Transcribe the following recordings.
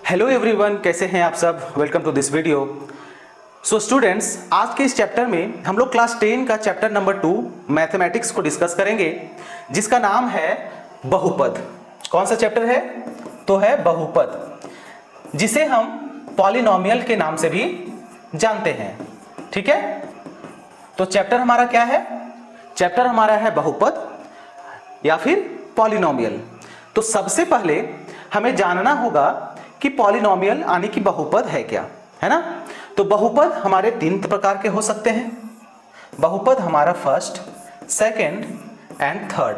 Hello everyone, कैसे हैं आप सब। Welcome to this video. So students, आज के इस चैप्टर में हम लोग क्लास 10 का चैप्टर नंबर 2 मैथमेटिक्स को डिस्कस करेंगे, जिसका नाम है बहुपद। कौन सा चैप्टर है? तो है बहुपद, जिसे हम पॉलिनोमियल के नाम से भी जानते हैं। ठीक है, तो चैप्टर हमारा क्या है? चैप्टर हमारा है बहुपद या फिर पॉलिनोमियल। तो सबसे पहले हमें जानना होगा कि पॉलिनोमियल यानी कि बहुपद है क्या, है ना। तो बहुपद हमारे 3 प्रकार के हो सकते हैं। बहुपद हमारा फर्स्ट, सेकंड एंड थर्ड।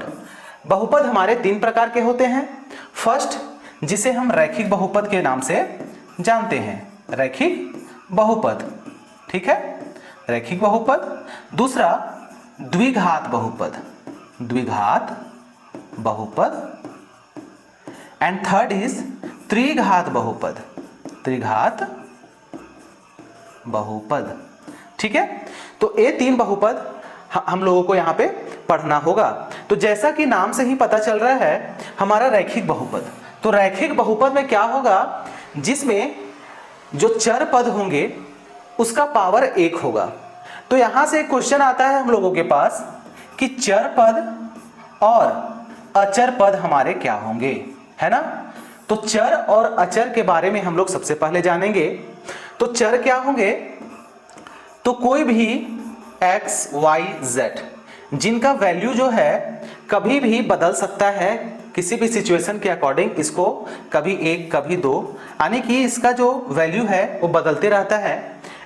बहुपद हमारे 3 प्रकार के होते हैं। फर्स्ट, जिसे हम रैखिक बहुपद के नाम से जानते हैं, रैखिक बहुपद। ठीक है, रैखिक बहुपद। दूसरा, द्विघात बहुपद, द्विघात बहुपद। एंड थर्ड इज त्रिघात बहुपद, त्रिघात बहुपद। ठीक है, तो ये 3 बहुपद हम लोगों को यहाँ पे पढ़ना होगा। तो जैसा कि नाम से ही पता चल रहा है, हमारा रैखिक बहुपद। तो रैखिक बहुपद में क्या होगा, जिसमें जो चर पद होंगे उसका पावर 1 होगा। तो यहां से एक क्वेश्चन आता है हम लोगों के पास कि चर पद और अचर पद हमारे क्या होंगे, है ना। तो चर और अचर के बारे में हम लोग सबसे पहले जानेंगे। तो चर क्या होंगे? तो कोई भी x, y, z जिनका वैल्यू जो है कभी भी बदल सकता है, किसी भी सिचुएशन के अकॉर्डिंग इसको कभी 1 कभी 2, यानी कि इसका जो वैल्यू है वो बदलते रहता है।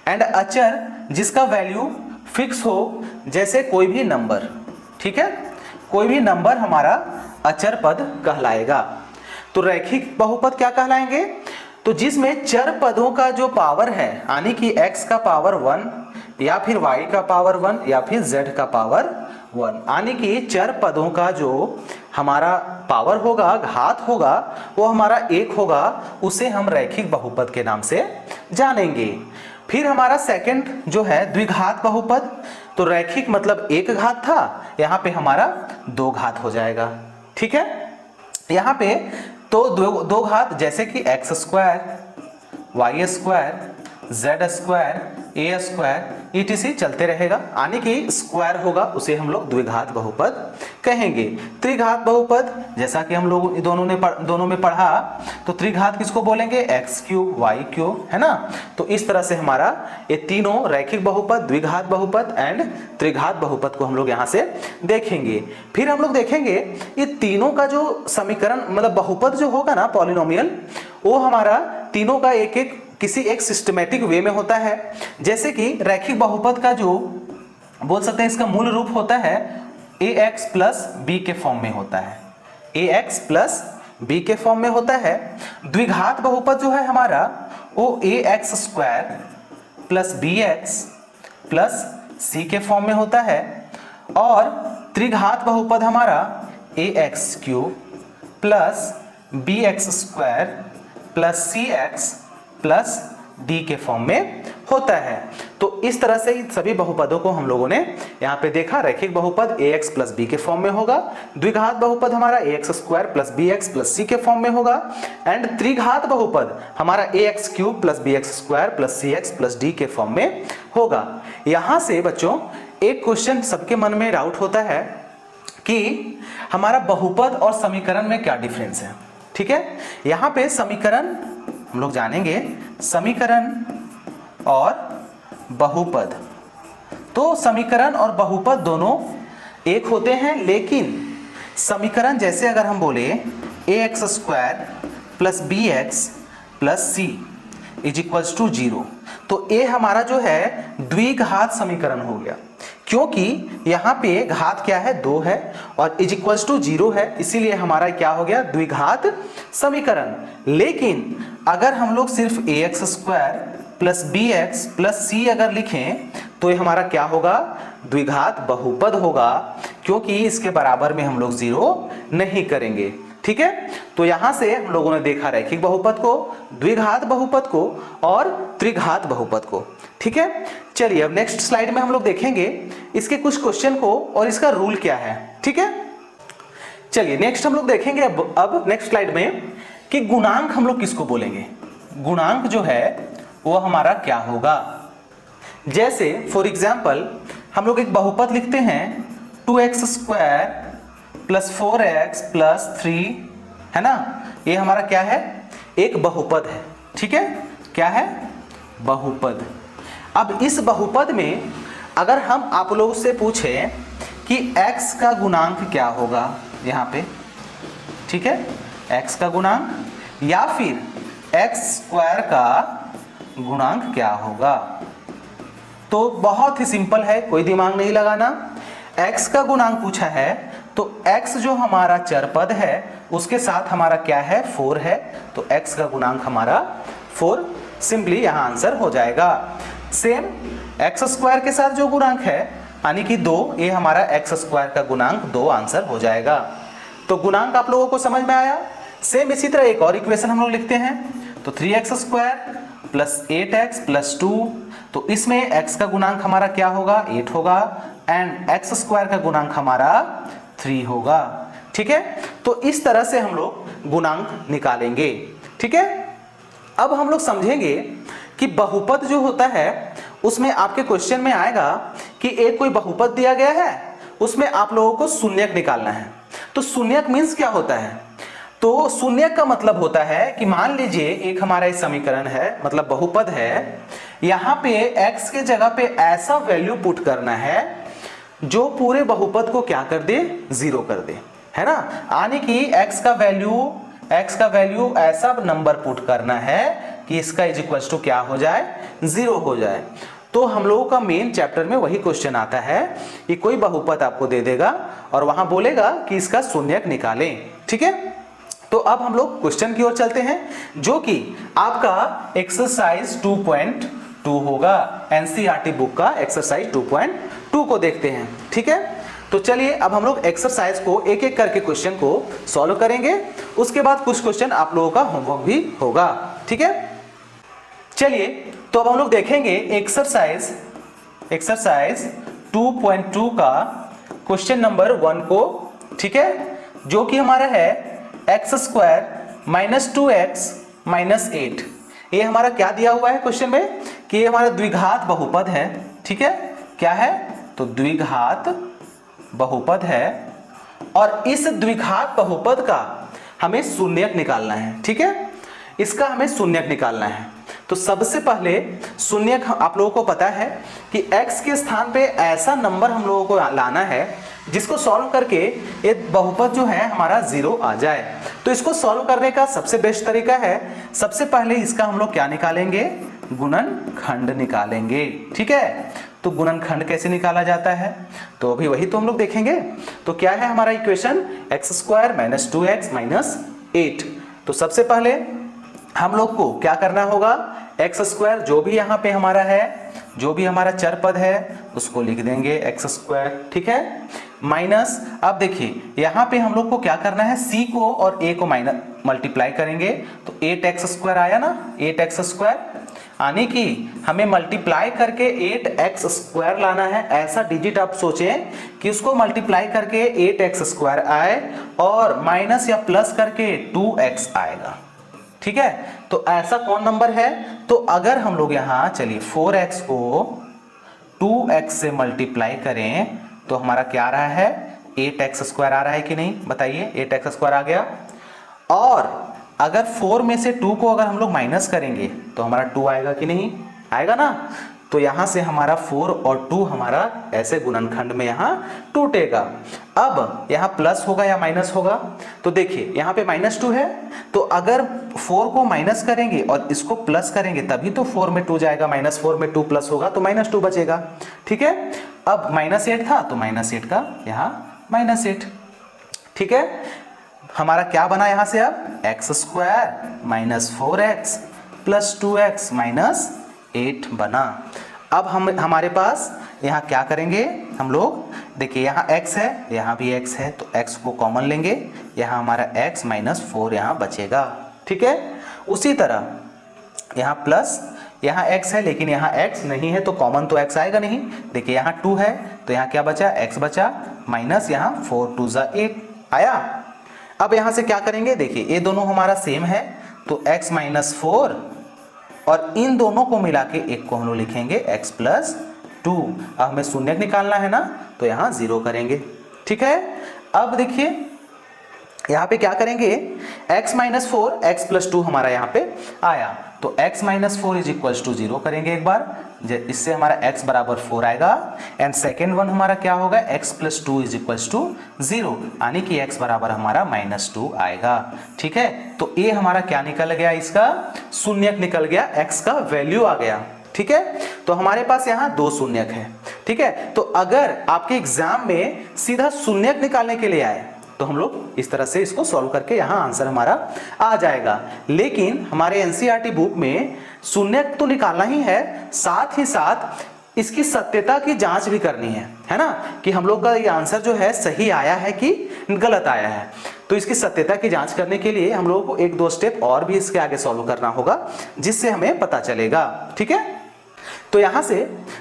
एंड अचर जिसका वैल्यू फिक्स हो, जैसे कोई भी नंबर। ठीक है, कोई भी नंबर हमारा अचर पद कहलाएगा। तो रैखिक बहुपद क्या कहलाएंगे? तो जिसमें चर पदों का जो पावर है, यानी कि x का पावर 1 या फिर y का पावर 1 या फिर z का पावर 1, यानी कि चर पदों का जो हमारा पावर होगा, घात होगा, वो हमारा 1 होगा। उसे हम रैखिक बहुपद के नाम से जानेंगे। फिर हमारा सेकंड जो है द्विघात बहुपद। तो रैखिक मतलब 1 घात था, यहाँ पे हमारा 2 घात हो जाएगा। ठीक है, यहाँ पे तो 2 घात, जैसे कि x square, y square, z square, a square etc चलते रहेगा, यानी कि स्क्वायर होगा, उसे हम लोग द्विघात बहुपद कहेंगे। त्रिघात बहुपद, जैसा कि हम लोग दोनों में पढ़ा, तो त्रिघात किसको बोलेंगे? x क्यूब, y क्यूब, है ना। तो इस तरह से हमारा ये तीनों रैखिक बहुपद, द्विघात बहुपद एंड त्रिघात बहुपद को हम लोग यहाँ से देखेंगे। फिर हम लोग देखेंगे ये तीनों का जो समीकरण, मतलब बहुपद जो होगा ना, पॉलिनोमियल, वो हमारा तीनों का एक एक किसी एक सिस्टमेटिक वे में होता है। जैसे कि रैखिक बहुपद का जो बोल सकते हैं, इसका मूल रूप होता है ax प्लस बी के फॉर्म में होता है, ax प्लस बी के फॉर्म में होता है। द्विघात बहुपद जो है हमारा, वो ax square plus bx plus c के फॉर्म में होता है। और त्रिघात बहुपद हमारा ax cube plus bx square plus cx plus D के फॉर्म में होता है। तो इस तरह से सभी बहुपदों को हम लोगों ने यहाँ पे देखा। रैखिक बहुपद ax प्लस बी के फॉर्म में होगा, द्विघात बहुपद हमारा ax square plus bx plus c के फॉर्म में होगा, एंड त्रिघात बहुपद हमारा ax cube plus bx square plus cx plus d के फॉर्म में होगा। यहाँ से बच्चों एक क्वेश्चन सबके मन में डाउट होता है कि हमारा बहुपद और समीकरण में क्या डिफरेंस है। ठीक है, यहाँ पे समीकरण हम लोग जानेंगे, समीकरण और बहुपद। तो समीकरण और बहुपद दोनों एक होते हैं, लेकिन समीकरण जैसे अगर हम बोले ax square plus bx plus c is equals to 0, तो ये हमारा जो है द्विघात समीकरण हो गया, क्योंकि यहाँ पे घात क्या है? 2 है और इज इक्वल्स टू 0 है, इसीलिए हमारा क्या हो गया? द्विघात समीकरण। लेकिन अगर हम लोग सिर्फ ax square plus bx plus c अगर लिखें, तो ये हमारा क्या होगा? द्विघात बहुपद होगा, क्योंकि इसके बराबर में हम लोग 0 नहीं करेंगे। ठीक है, तो यहां से हम लोगों ने देखा रैखिक बहुपद को, द्विघात बहुपद को और त्रिघात बहुपद को। ठीक है, चलिए अब नेक्स्ट स्लाइड में हम लोग देखेंगे इसके कुछ क्वेश्चन को और इसका रूल क्या है। ठीक है, चलिए नेक्स्ट हम लोग देखेंगे अब नेक्स्ट स्लाइड में कि गुणांक हम लोग किसको बोलेंगे। गुणांक जो है वो हमारा क्या होगा। जैसे फॉर एग्जाम्पल हम लोग एक बहुपद लिखते हैं 2x square plus 4x plus 3, है ना, ये हमारा क्या है, एक बहुपद है। ठीक है, क्या है, बहुपद। अब इस बहुपद में अगर हम आप लोगों से पूछें कि x का गुणांक क्या होगा यहाँ पे, ठीक है, x का गुणांक या फिर x स्क्वायर का गुणांक क्या होगा, तो बहुत ही सिंपल है, कोई दिमाग नहीं लगाना। x का गुणांक पूछा है तो x जो हमारा चर पद है उसके साथ हमारा क्या है, 4 है, तो x का गुणांक हमारा 4, सिंपली यहाँ आंसर हो जाएगा। सेम x स्क्वायर के साथ जो गुणांक है यानी कि 2, ये हमारा x स्क्वायर का गुणांक 2 आंसर हो जाएगा। तो गुणांक आप लोगों को समझ में आया। सेम इसी तरह एक और इक्वेशन हम लोग लिखते हैं, तो 3x square plus 8x plus 2, तो इसमें x का गुणांक हमारा क्या होगा, 8 होगा, एंड x स्क्वायर का गुणांक हमारा 3 होगा। ठीक है, तो इस तरह से हम लोग गुणांक निकालेंगे। ठीक है, अब हम लोग समझेंगे कि बहुपद जो होता है उसमें आपके क्वेश्चन में आएगा कि एक कोई बहुपद दिया गया है, उसमें आप लोगों को शून्यक निकालना है। तो शून्यक मीन्स क्या होता है, तो शून्यक का मतलब होता है कि मान लीजिए एक हमारा ये समीकरण है, मतलब बहुपद है, यहाँ पे x के जगह पे ऐसा वैल्यू पुट करना है जो पूरे बहुपद को क्या कर दे, 0 कर दे, है ना, यानी कि x का वैल्यू ऐसा नंबर पुट करना है कि इसका इज इक्वल टू क्या हो जाए, 0 हो जाए। तो हम लोगों का मेन चैप्टर में वही क्वेश्चन आता है कि कोई बहुपद आपको दे देगा और वहां बोलेगा कि इसका शून्यक निकालें। ठीक है, तो अब हम लोग क्वेश्चन की ओर चलते हैं जो कि आपका एक्सरसाइज 2.2 होगा, एनसीईआरटी बुक का एक्सरसाइज 2.2 को देखते हैं। ठीक है, तो चलिए अब हम लोग एक्सरसाइज को एक एक करके क्वेश्चन को सॉल्व करेंगे, उसके बाद कुछ क्वेश्चन आप लोगों का होमवर्क भी होगा। ठीक है, चलिए तो अब हम लोग देखेंगे एक्सरसाइज 2.2 का क्वेश्चन नंबर 1 को। ठीक है, जो कि हमारा है x square minus 2x minus 8। ये हमारा क्या दिया हुआ है क्वेश्चन में कि ये हमारा द्विघात बहुपद है। ठीक है, क्या है, तो द्विघात बहुपद है और इस द्विघात बहुपद का हमें शून्यक निकालना है। ठीक है, इसका हमें शून्यक निकालना है। तो सबसे पहले शून्यक आप लोगों को पता है कि x के स्थान पे ऐसा नंबर हम लोगों को लाना है जिसको सॉल्व करके ये बहुपद जो है हमारा 0 आ जाए। तो इसको सॉल्व करने का सबसे बेस्ट तरीका है, सबसे पहले इसका हम लोग क्या निकालेंगे, गुणनखंड निकालेंगे। ठीक है, तो गुणनखंड कैसे निकाला जाता है, तो अभी वही तो हम लोग देखेंगे। तो क्या है हमारा equation, x square minus 2x minus 8। तो सबसे पहले हम लोग को क्या करना होगा, x स्क्वायर जो भी यहाँ पे हमारा है, जो भी हमारा चर पद है उसको लिख देंगे x स्क्वायर। ठीक है, माइनस, अब देखिए यहाँ पे हम लोग को क्या करना है, c को और a को माइनस मल्टीप्लाई करेंगे तो 8x स्क्वायर आया ना, 8x स्क्वायर, यानी कि हमें मल्टीप्लाई करके 8x स्क्वायर लाना है। ऐसा डिजिट आप सोचें कि उसको मल्टीप्लाई करके 8x स्क्वायर आए और माइनस या प्लस करके 2x आएगा। ठीक है, तो ऐसा कौन नंबर है, तो अगर हम लोग यहाँ चलिए 4x को 2x से मल्टीप्लाई करें तो हमारा क्या आ रहा है, 8x स्क्वायर आ रहा है कि नहीं, बताइए, 8x स्क्वायर आ गया। और अगर 4 में से 2 को अगर हम लोग माइनस करेंगे तो हमारा 2 आएगा कि नहीं, आएगा ना। तो यहाँ से हमारा 4 और 2 हमारा ऐसे गुणनखंड में यहाँ टूटेगा। अब यहाँ प्लस होगा या माइनस होगा, तो देखिए यहाँ पे -2 है, तो अगर 4 को माइनस करेंगे और इसको प्लस करेंगे तभी तो 4 में 2 जाएगा, -4 में 2 प्लस होगा तो -2 बचेगा। ठीक है, अब -8 था तो -8 का यहाँ -8। ठीक है, हमारा क्या बना यहाँ से, अब x square minus 4x plus 2x minus 8 बना। अब हमारे पास यहाँ क्या करेंगे हम लोग, देखिए यहाँ x है, यहाँ भी x है, तो x को कॉमन लेंगे, यहाँ हमारा x माइनस 4 यहाँ बचेगा। ठीक है, उसी तरह यहाँ प्लस, यहाँ x है लेकिन यहाँ x नहीं है तो कॉमन तो x आएगा नहीं। देखिए यहाँ 2 है तो यहाँ क्या बचा, x बचा, माइनस यहाँ 4 2 ज़ा 8 आया। अब यहाँ से क्या करेंगे, देखिए ये दोनों हमारा सेम है तो x माइनस 4 और इन दोनों को मिला के एक को हम लोग लिखेंगे x प्लस 2। अब हमें शून्यक निकालना है ना, तो यहाँ 0 करेंगे। ठीक है, अब देखिए यहाँ पे क्या करेंगे, x माइनस 4 x प्लस 2 हमारा यहाँ पे आया, तो x minus 4 is equal to 0 करेंगे एक बार, इससे हमारा x बराबर 4 आएगा। एंड सेकेंड वन हमारा क्या होगा, x plus 2 is equal to 0, यानी कि x बराबर हमारा -2 आएगा। ठीक है, तो ये हमारा क्या निकल गया, इसका शून्यक निकल गया, x का वैल्यू आ गया। ठीक है, तो हमारे पास यहाँ 2 शून्यक है। ठीक है, तो अगर आपके एग्जाम में सीधा शून्यक निकालने के लिए आए तो हम लोग इस तरह से इसको सॉल्व करके यहाँ आंसर हमारा आ जाएगा। लेकिन हमारे एनसीईआरटी बुक में शून्यक तो निकालना ही है, साथ ही साथ इसकी सत्यता की जांच भी करनी है ना, कि हम लोग का ये आंसर जो है सही आया है कि गलत आया है। तो इसकी सत्यता की जांच करने के लिए हम लोगों को 1-2 स्टेप और भी इसके आगे सॉल्व करना होगा, जिससे हमें पता चलेगा। ठीक है, तो यहां से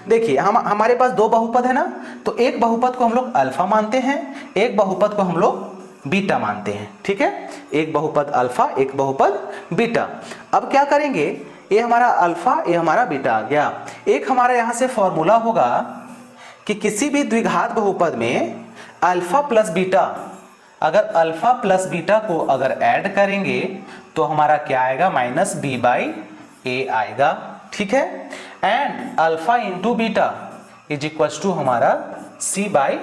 देखिए हमारे पास 2 बहुपद है ना, तो एक बहुपद को हम लोग अल्फा मानते हैं, एक बहुपद को हम लोग बीटा मानते हैं। ठीक है, एक बहुपद अल्फा, एक बहुपद बीटा। अब क्या करेंगे, ये हमारा अल्फा, ये हमारा बीटा आ गया। एक हमारा यहां से फॉर्मूला होगा कि किसी भी द्विघात बहुपद में अल्फा प्लस बीटा, अगर अल्फा प्लस बीटा को अगर ऐड करेंगे तो हमारा क्या आएगा, -b/a आएगा। ठीक है, and alpha into beta is equal to हमारा c/a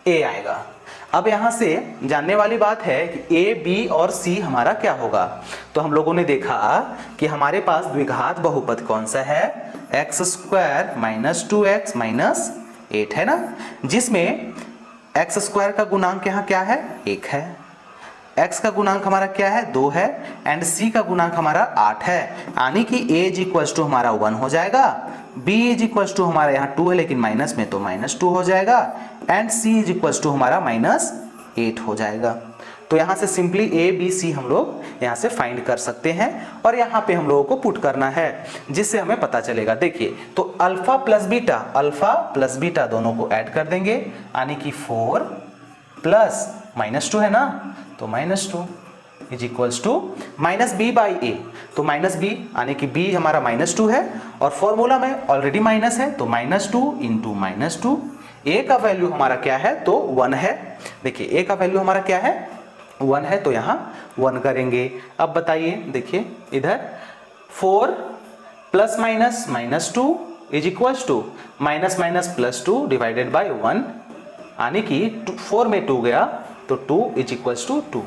आएगा। अब यहां से जानने वाली बात है कि a, b और c हमारा क्या होगा, तो हम लोगों ने देखा कि हमारे पास द्विघात बहुपद कौन सा है, x² - 2x - 8 है ना, जिसमें x² का गुणांक यहाँ क्या है, 1 है, x का गुणांक हमारा क्या है, 2 है, एंड c का गुणांक हमारा 8 है, यानी कि a इज इक्वल टू हमारा 1 हो जाएगा, b इज इक्वल टू हमारा यहाँ 2 है लेकिन माइनस में तो -2 हो जाएगा, and c is equal to हमारा -8 हो जाएगा। तो यहाँ से सिंपली a, b, c हम लोग यहाँ से फाइंड कर सकते हैं और यहाँ पे हम लोगों को पुट करना है, जिससे हमें पता चलेगा। देखिए, तो अल्फा प्लस बीटा दोनों को ऐड कर देंगे, यानी कि 4 प्लस -2 है ना, तो -2 इज इक्वल्स टू -b/a, तो -b यानी कि b हमारा -2 है और फॉर्मूला में ऑलरेडी माइनस है, तो -2 इंटू -2, a का वैल्यू हमारा क्या है, तो 1 है। देखिए a का वैल्यू हमारा क्या है, 1 है, तो यहाँ 1 करेंगे। अब बताइए, देखिए इधर 4 plus -2 is equals to -+ divided by 1, यानी कि 4 में 2 गया तो 2 इज इक्वल्स टू 2।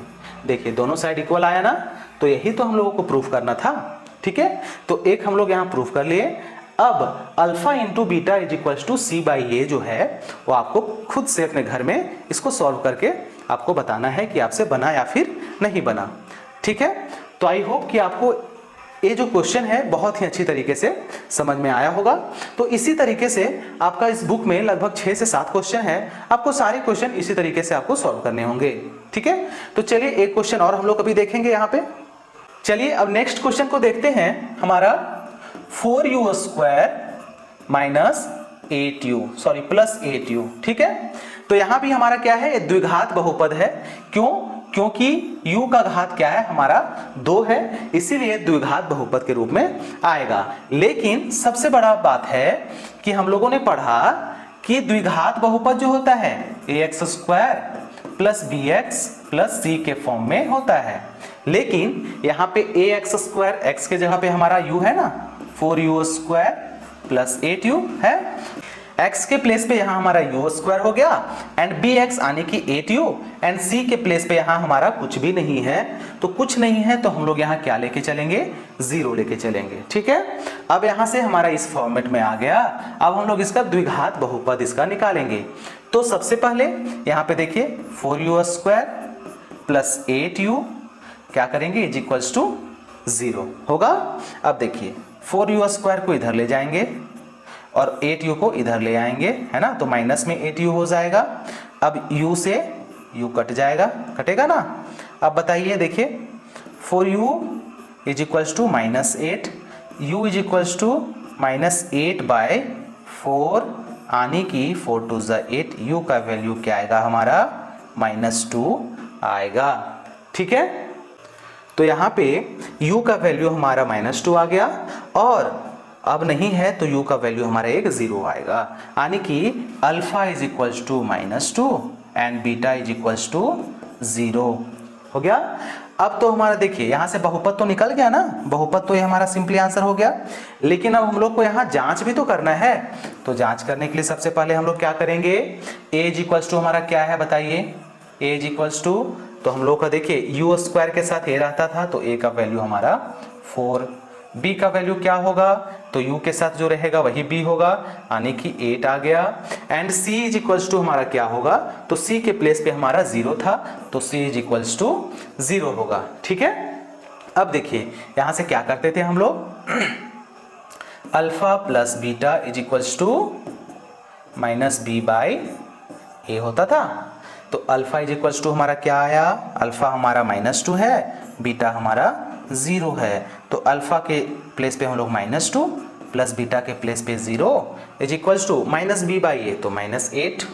देखिए दोनों साइड इक्वल आया ना, तो यही तो हम लोगों को प्रूफ करना था। ठीक है, तो एक हम लोग यहाँ प्रूफ कर लिए। अब alpha into beta is equals to c/a जो है वो आपको खुद से अपने घर में इसको सॉल्व करके आपको बताना है कि आपसे बना या फिर नहीं बना। ठीक है, तो आई होप कि आपको ये जो क्वेश्चन है बहुत ही अच्छी तरीके से समझ में आया होगा। तो इसी तरीके से आपका इस बुक में लगभग 6 से 7 क्वेश्चन है, आपको सारे क्वेश्चन इसी तरीके से आपको सॉल्व करने होंगे। ठीक है, तो चलिए एक क्वेश्चन और हम लोग अभी देखेंगे यहाँ पे। चलिए अब नेक्स्ट क्वेश्चन को देखते हैं, हमारा 4u² प्लस 8u। ठीक है, तो यहाँ भी हमारा क्या है, द्विघात बहुपद है। क्यों? क्योंकि u का घात क्या है, हमारा 2 है, इसीलिए द्विघात बहुपद के रूप में आएगा। लेकिन सबसे बड़ा बात है कि हम लोगों ने पढ़ा कि द्विघात बहुपद जो होता है ax² plus bx plus c के फॉर्म में होता है। लेकिन यहाँ पे ax² x के जगह पे हमारा u है ना, 4u² प्लस 8u है, x के प्लेस पे यहाँ हमारा u² हो गया, एंड bx आने की 8u, एंड c के प्लेस पे यहाँ हमारा कुछ भी नहीं है। तो कुछ नहीं है तो हम लोग यहाँ क्या लेके चलेंगे, 0 लेके चलेंगे। ठीक है, अब यहाँ से हमारा इस फॉर्मेट में आ गया। अब हम लोग इसका द्विघात बहुपद इसका निकालेंगे। तो सबसे पहले यहाँ पे देखिए 4u² प्लस 8u क्या करेंगे, इज इक्वल्स टू 0 होगा। अब देखिए 4u² को इधर ले जाएंगे और 8u को इधर ले आएंगे, है ना, तो माइनस में 8u हो जाएगा। अब u से u कट जाएगा, कटेगा ना। अब बताइए, देखिए 4u is equals to -8, u is equals to -8/4, आने की 4 2 8, u का वैल्यू क्या आएगा हमारा, -2 आएगा। ठीक है, तो यहाँ पे u का वैल्यू हमारा -2 आ गया, और अब नहीं है तो u का वैल्यू हमारा एक 0 आएगा, यानी कि alpha is equals to -2 and beta is equals to 0 हो गया। अब तो हमारा देखिए यहाँ से बहुपद तो निकल गया ना, बहुपद तो ये हमारा सिंपली आंसर हो गया। लेकिन अब हम लोग को यहाँ जांच भी तो करना है, तो जांच करने के लिए सबसे पहले हम लोग क्या करेंगे, a इज इक्वल्स टू हमारा क्या है बताइए, a इज इक्वल्स टू, तो हम लोग का देखिए u स्क्वायर के साथ a रहता था, तो a का वैल्यू हमारा 4, b का वैल्यू क्या होगा, तो u के साथ जो रहेगा वही b होगा, यानी कि 8 आ गया। And c is equals to हमारा क्या होगा, तो c के प्लेस पे हमारा 0 था, तो c इज इक्वल्स टू 0 होगा। ठीक है, अब देखिए यहां से क्या करते थे हम लोग, alpha plus beta is equals to -b/a होता था। तो अल्फा इज इक्वल्स टू हमारा क्या आया, अल्फा हमारा -2 है, बीटा हमारा 0 है, तो अल्फा के प्लेस पे हम लोग -2 प्लस बीटा के प्लेस पे 0 इज इक्वल्स टू -b/a, तो -8,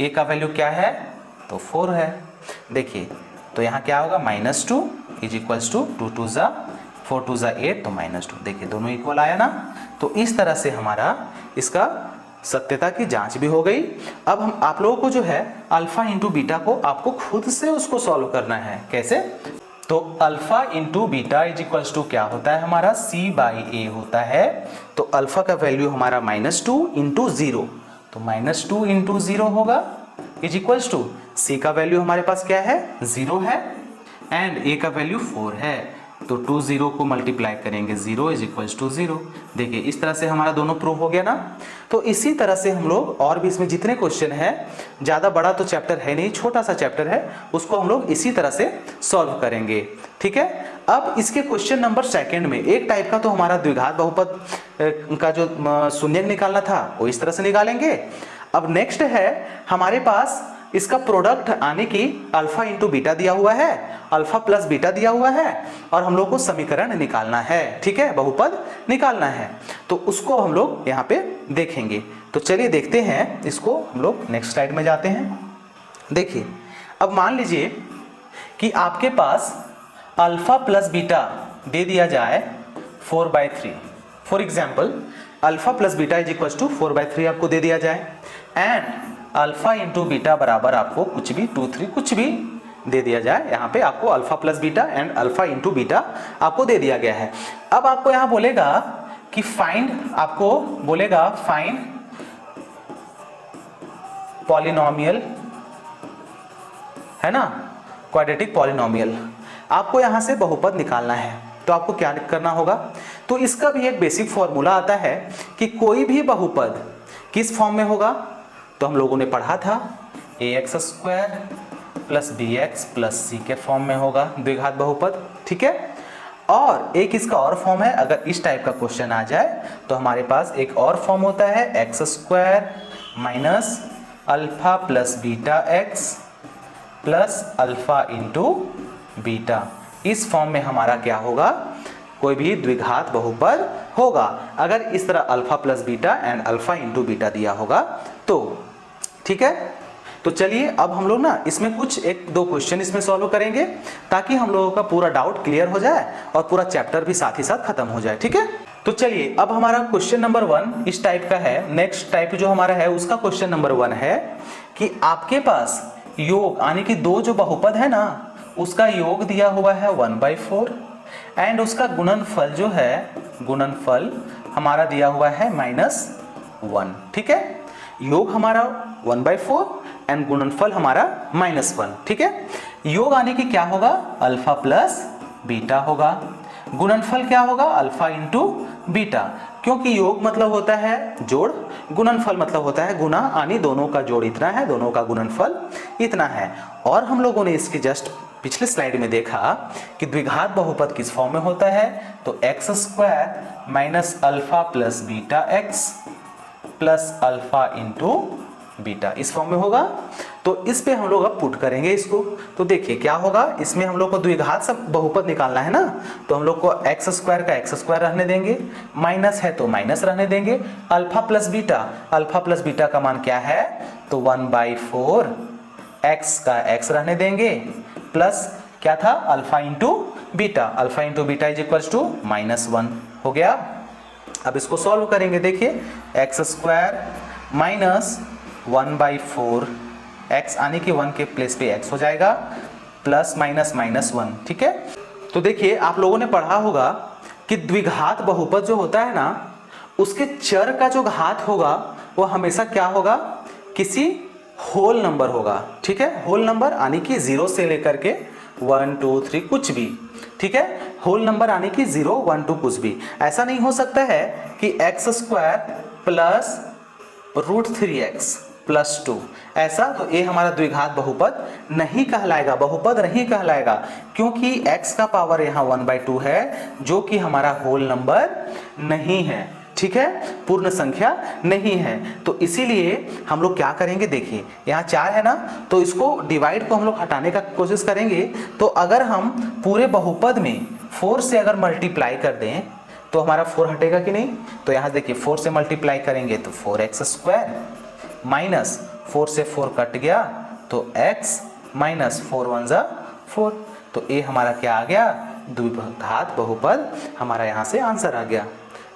a का वैल्यू क्या है, तो 4 है। देखिए तो यहाँ क्या होगा, -2 इज इक्वल्स टू 2 2 ज़ा 4 2 ज़ा 8, तो -2, देखिए दोनों इक्वल आया ना। तो इस तरह से हमारा इसका सत्यता की जांच भी हो गई। अब हम आप लोगों को जो है अल्फा इंटू बीटा को आपको खुद से उसको सॉल्व करना है। कैसे, तो alpha into beta is equals to क्या होता है हमारा, c/a होता है। तो अल्फा का वैल्यू हमारा -2 इंटू 0, तो -2 इंटू 0 होगा इज इक्वल्स टू c का वैल्यू हमारे पास क्या है, 0 है, एंड a का वैल्यू 4 है, तो 2 0 को मल्टीप्लाई करेंगे, 0 इज इक्वल्स टू 0। देखिए इस तरह से हमारा दोनों प्रूव हो गया ना। तो इसी तरह से हम लोग और भी इसमें जितने क्वेश्चन है, ज़्यादा बड़ा तो चैप्टर है नहीं, छोटा सा चैप्टर है, उसको हम लोग इसी तरह से सॉल्व करेंगे। ठीक है, अब इसके क्वेश्चन नंबर सेकंड में एक टाइप का तो हमारा द्विघात बहुपद का जो शून्यक निकालना था वो इस तरह से निकालेंगे। अब नेक्स्ट है हमारे पास इसका प्रोडक्ट, आने की अल्फा इंटू बीटा दिया हुआ है, अल्फा प्लस बीटा दिया हुआ है, और हम लोग को समीकरण निकालना है। ठीक है, बहुपद निकालना है, तो उसको हम लोग यहाँ पे देखेंगे। तो चलिए देखते हैं इसको, हम लोग नेक्स्ट स्लाइड में जाते हैं। देखिए अब मान लीजिए कि आपके पास अल्फा प्लस बीटा दे दिया जाए 4/3। For example alpha plus beta is equal to 4/3 आपको दे दिया जाए, एंड अल्फा इंटू बीटा बराबर आपको कुछ भी 2 3 कुछ भी दे दिया जाए। यहाँ पे आपको alpha plus beta and alpha into beta आपको दे दिया गया है। अब आपको यहाँ बोलेगा कि फाइंड, आपको बोलेगा फाइंड पॉलिनोमियल, है ना, क्वाड्रेटिक पॉलिनोमियल। आपको यहाँ से बहुपद निकालना है, तो आपको क्या करना होगा, तो इसका भी एक बेसिक फॉर्मूला आता है कि कोई भी बहुपद किस फॉर्म में होगा, तो हम लोगों ने पढ़ा था ax² plus bx plus c के फॉर्म में होगा द्विघात बहुपद। ठीक है, और एक इसका और फॉर्म है, अगर इस टाइप का क्वेश्चन आ जाए तो हमारे पास एक और फॉर्म होता है x² minus alpha plus beta x plus alpha into beta. इस फॉर्म में हमारा क्या होगा, कोई भी द्विघात बहुपद होगा अगर इस तरह alpha plus beta and alpha into beta दिया होगा तो। ठीक है, तो चलिए अब हम लोग ना इसमें कुछ 1-2 क्वेश्चन इसमें सॉल्व करेंगे, ताकि हम लोगों का पूरा डाउट क्लियर हो जाए और पूरा चैप्टर भी साथ ही साथ खत्म हो जाए। ठीक है, तो चलिए अब हमारा क्वेश्चन नंबर 1 इस टाइप का है। नेक्स्ट टाइप जो हमारा है उसका क्वेश्चन नंबर 1 है कि आपके पास योग, यानी कि दो जो बहुपद है ना, उसका योग दिया हुआ है 1/4 एंड उसका गुणनफल जो है, गुणनफल हमारा दिया हुआ है -1। ठीक है, योग हमारा 1/4 एंड गुणनफल हमारा -1। ठीक है, योग आने की क्या होगा, अल्फा प्लस बीटा होगा, गुणनफल क्या होगा, अल्फा इंटू बीटा, क्योंकि योग मतलब होता है जोड़, गुणनफल मतलब होता है गुना, यानी दोनों का जोड़ इतना है, दोनों का गुणनफल इतना है। और हम लोगों ने इसके जस्ट पिछले स्लाइड में देखा कि द्विघात बहुपद किस फॉर्म में होता है, तो x² minus alpha plus beta x plus alpha into beta इस फॉर्म में होगा। तो इस पे हम लोग अब पुट करेंगे इसको, तो देखिए क्या होगा, इसमें हम लोग को द्विघात सब बहुपद निकालना है ना, तो हम लोग को x² का x² रहने देंगे, माइनस है तो माइनस रहने देंगे, अल्फा प्लस बीटा का मान क्या है, तो 1/4 x का x रहने देंगे, प्लस क्या था, alpha into beta, alpha into beta is equals to -1 हो गया। अब इसको सॉल्व करेंगे, देखिए एक्स स्क्वायर माइनस 1/4, एक्स आने की 1 के प्लेस पे एक्स हो जाएगा, प्लस माइनस -1, ठीक है। तो देखिए आप लोगों ने पढ़ा होगा कि द्विघात बहुपद जो होता है ना, उसके चर का जो घात होगा वो हमेशा क्या होगा, किसी होल नंबर होगा, ठीक है। होल नंबर आने की 0 से लेकर के 1 2 3 कुछ भी, ठीक है। होल नंबर आने की 0 1 2 कुछ भी। ऐसा नहीं हो सकता है कि x square plus √3x plus 2, ऐसा तो ये हमारा द्विघात बहुपद नहीं कहलाएगा, बहुपद नहीं कहलाएगा, क्योंकि x का पावर यहाँ 1/2 है जो कि हमारा होल नंबर नहीं है, ठीक है, पूर्ण संख्या नहीं है। तो इसीलिए हम लोग क्या करेंगे, देखिए यहाँ 4 है ना, तो इसको डिवाइड को हम लोग हटाने का कोशिश करेंगे। तो अगर हम पूरे बहुपद में 4 से अगर मल्टीप्लाई कर दें तो हमारा 4 हटेगा कि नहीं। तो यहाँ देखिए 4 से मल्टीप्लाई करेंगे तो 4x स्क्वायर माइनस 4 से 4 कट गया तो x माइनस 4 1 जा 4। तो ये हमारा क्या आ गया, द्विघात बहुपद हमारा यहाँ से आंसर आ गया।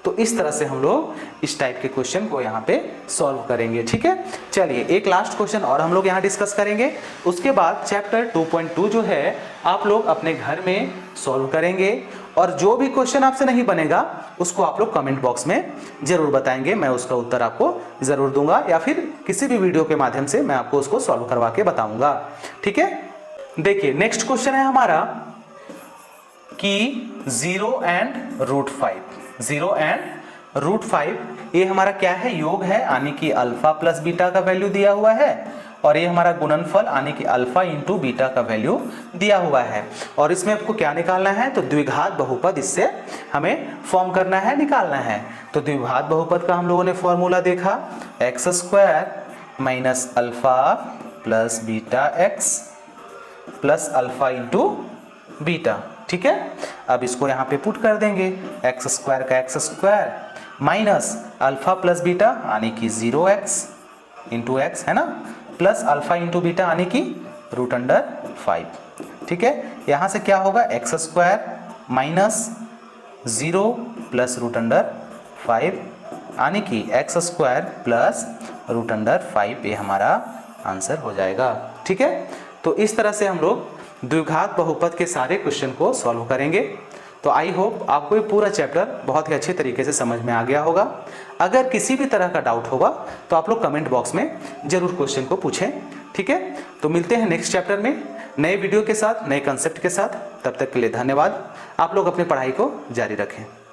तो इस तरह से हम लोग इस टाइप के क्वेश्चन को यहाँ पे सॉल्व करेंगे, ठीक है। चलिए एक लास्ट क्वेश्चन और हम लोग यहाँ डिस्कस करेंगे, उसके बाद चैप्टर 2.2 जो है आप लोग अपने घर में सॉल्व करेंगे, और जो भी क्वेश्चन आपसे नहीं बनेगा उसको आप लोग कमेंट बॉक्स में जरूर बताएंगे, मैं उसका उत्तर आपको जरूर दूंगा, या फिर किसी भी वीडियो के माध्यम से मैं आपको उसको सॉल्व करवा के बताऊंगा, ठीक है। देखिए नेक्स्ट क्वेश्चन है हमारा कि 0 एंड √5, ये हमारा क्या है, योग है, यानी कि अल्फा प्लस बीटा का वैल्यू दिया हुआ है, और ये हमारा गुणनफल यानी कि अल्फा इंटू बीटा का वैल्यू दिया हुआ है। और इसमें आपको क्या निकालना है, तो द्विघात बहुपद इससे हमें फॉर्म करना है, निकालना है। तो द्विघात बहुपद का हम लोगों ने फॉर्मूला देखा, x square minus alpha plus beta x plus alpha into beta, ठीक है। अब इसको यहाँ पे पुट कर देंगे, एक्स स्क्वायर का x square minus alpha plus beta यानी कि 0x इंटू एक्स है ना, प्लस अल्फा इंटू बीटा यानी कि √5, ठीक है। यहाँ से क्या होगा, एक्स स्क्वायर माइनस 0 प्लस √5 यानी कि एक्स स्क्वायर प्लस √5, ये हमारा आंसर हो जाएगा, ठीक है। तो इस तरह से हम लोग द्विघात बहुपद के सारे क्वेश्चन को सॉल्व करेंगे। तो आई होप आपको ये पूरा चैप्टर बहुत ही अच्छे तरीके से समझ में आ गया होगा। अगर किसी भी तरह का डाउट होगा तो आप लोग कमेंट बॉक्स में जरूर क्वेश्चन को पूछें, ठीक है। तो मिलते हैं नेक्स्ट चैप्टर में नए वीडियो के साथ, नए कंसेप्ट के साथ। तब तक के लिए धन्यवाद। आप लोग अपनी पढ़ाई को जारी रखें।